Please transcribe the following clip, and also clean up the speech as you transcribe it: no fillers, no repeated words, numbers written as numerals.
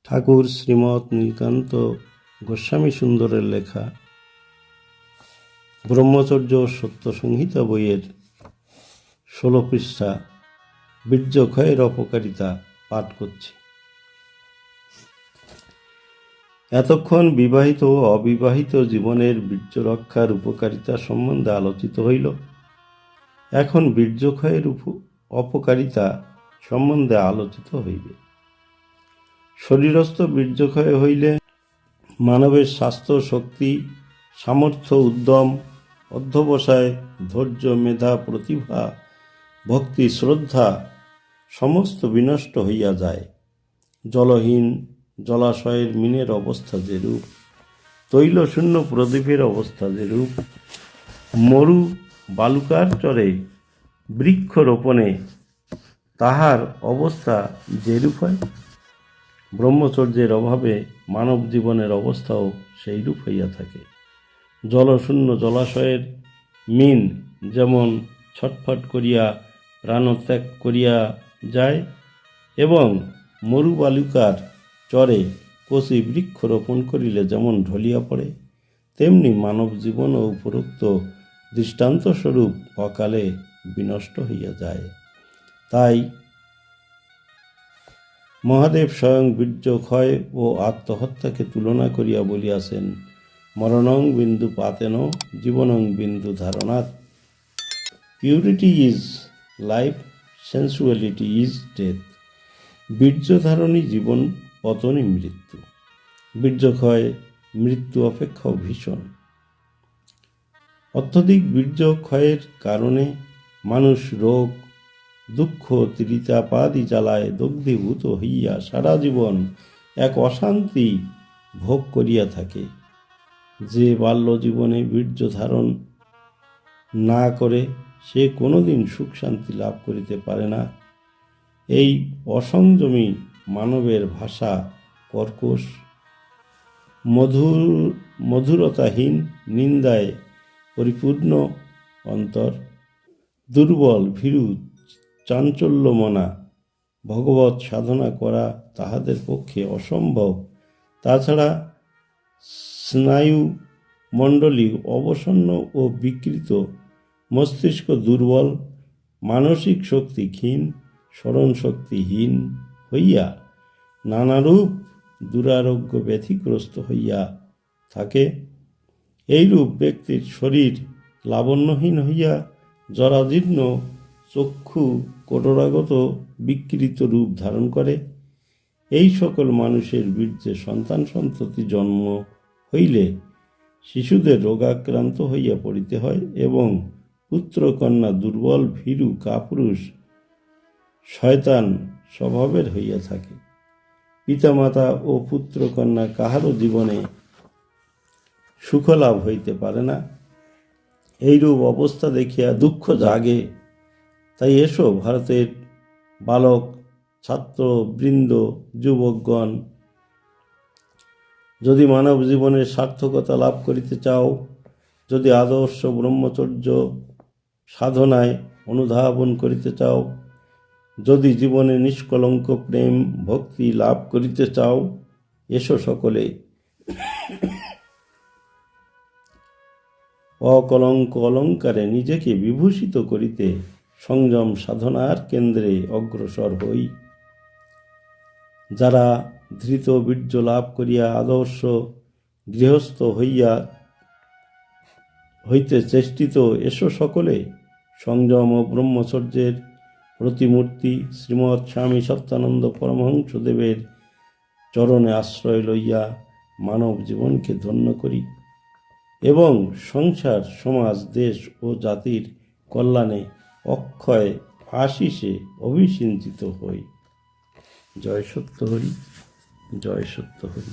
ঠাকুর শ্রীমৎ নীলকান্ত গোস্বামী সুন্দরের লেখা ব্রহ্মচর্য সত্য সংহিতা বইয়ের 16 পৃষ্ঠা বীর্যক্ষয়ের অপকারিতা পাঠ করছি। এতক্ষণ বিবাহিত ও অবিবাহিত জীবনের বীর্য রক্ষার উপকারিতা সম্বন্ধে আলোচিত হইল। এখন বীর্যক্ষয়ের অপকারিতা সম্বন্ধে আলোচিত হইবে। শরীরস্থ বীর্যক্ষয় হইলে মানবের স্বাস্থ্য, শক্তি, সামর্থ্য, উদ্যম, অধ্যবসায়, ধৈর্য, মেধা, প্রতিভা, ভক্তি, শ্রদ্ধা সমস্ত বিনষ্ট হইয়া যায়। জলহীন জলাশয়ের মিনের অবস্থা যেরূপ, তৈলশূন্য প্রদীপের অবস্থা যেরূপ, মরু বালুকার চরে বৃক্ষরোপণে তাহার অবস্থা যেরূপ হয়, ব্রহ্মচর্যের অভাবে মানব জীবনের অবস্থাও সেইরূপ হইয়া থাকে। জলশূন্য জলাশয়ের মিন যেমন ছটফট করিয়া প্রাণত্যাগ করিয়া যায় এবং মরুবালুকার চরে কচি বৃক্ষ রোপণ করিলে যেমন ঢলিয়া পড়ে, তেমনি মানব জীবনও উপরোক্ত দৃষ্টান্তস্বরূপ অকালে বিনষ্ট হইয়া যায়। তাই মহাদেব স্বয়ং বীর্যক্ষয় ও আত্মহত্যাকে তুলনা করিয়া বলিয়াছেন, মরণং বিন্দু পাতেন জীবনং বিন্দু ধারণাৎ। Purity is life, sensuality is death. বীর্যধারণী জীবন, পতনই মৃত্যু। বীর্যক্ষয় মৃত্যু অপেক্ষাও ভীষণ। অত্যধিক বীর্যক্ষয়ের কারণে মানুষ রোগ, দুঃখ, ত্রিতাপাদি জ্বালায় দগ্ধীভূত হইয়া সারা জীবন এক অশান্তি ভোগ করিয়া থাকে। যে বাল্য জীবনে বীর্য ধারণ না করে সে কোনোদিন সুখ শান্তি লাভ করিতে পারে না। এই অসংযমী মানবের ভাষা কর্কশ, মধুরতাহীন, নিন্দায় পরিপূর্ণ অন্তর, দুর্বল, ভীরু, চাঞ্চল্যমনা। ভগবৎ সাধনা করা তাহাদের পক্ষে অসম্ভব। তাছাড়া স্নায়ু মণ্ডলী অবসন্ন ও বিকৃত, মস্তিষ্ক দুর্বল, মানসিক শক্তি ক্ষীণ, স্মরণ শক্তিহীন হইয়া নানারূপ দুরারোগ্য ব্যাধিগ্রস্ত হইয়া থাকে। এইরূপ ব্যক্তির শরীর লাবণ্যহীন হইয়া জরাজীর্ণ, চক্ষু কটোরাগত বিকৃত রূপ ধারণ করে। এই সকল মানুষের বীর্যে সন্তান সন্ততি জন্ম হইলে শিশুদের রোগাক্রান্ত হইয়া পড়িতে হয় এবং পুত্রকন্যা দুর্বল, ভীরু, কাপুরুষ, শয়তান স্বভাবের হইয়া থাকে। পিতামাতা ও পুত্রকন্যা কাহারও জীবনে সুখলাভ হইতে পারে না। এইরূপ অবস্থা দেখিয়া দুঃখ জাগে। তাই এসো ভারতের বালক, ছাত্র বৃন্দ, যুবকগণ, যদি মানব জীবনের সার্থকতা লাভ করিতে চাও, যদি আদর্শ ব্রহ্মচর্য সাধনায় অনুধাবন করিতে চাও, যদি জীবনে নিষ্কলঙ্ক প্রেম ভক্তি লাভ করিতে চাও, এসো সকলে অকলঙ্ক অলঙ্কারে নিজেকে বিভূষিত করিতে সংযম সাধনার কেন্দ্রে অগ্রসর হই। যারা ধৃত বীর্য লাভ করিয়া আদর্শ গৃহস্থ হইতে চেষ্টিত, এসো সকলে সংযম ও ব্রহ্মচর্যের প্রতিমূর্তি শ্রীমৎ স্বামী সত্যানন্দ পরমহংসদেবের চরণে আশ্রয় লইয়া মানব জীবনকে ধন্য করি এবং সংসার, সমাজ, দেশ ও জাতির কল্যাণে অক্ষয় আশিসে অভিষিঞ্চিত হই। জয় সত্য হরি, জয় সত্য হরি।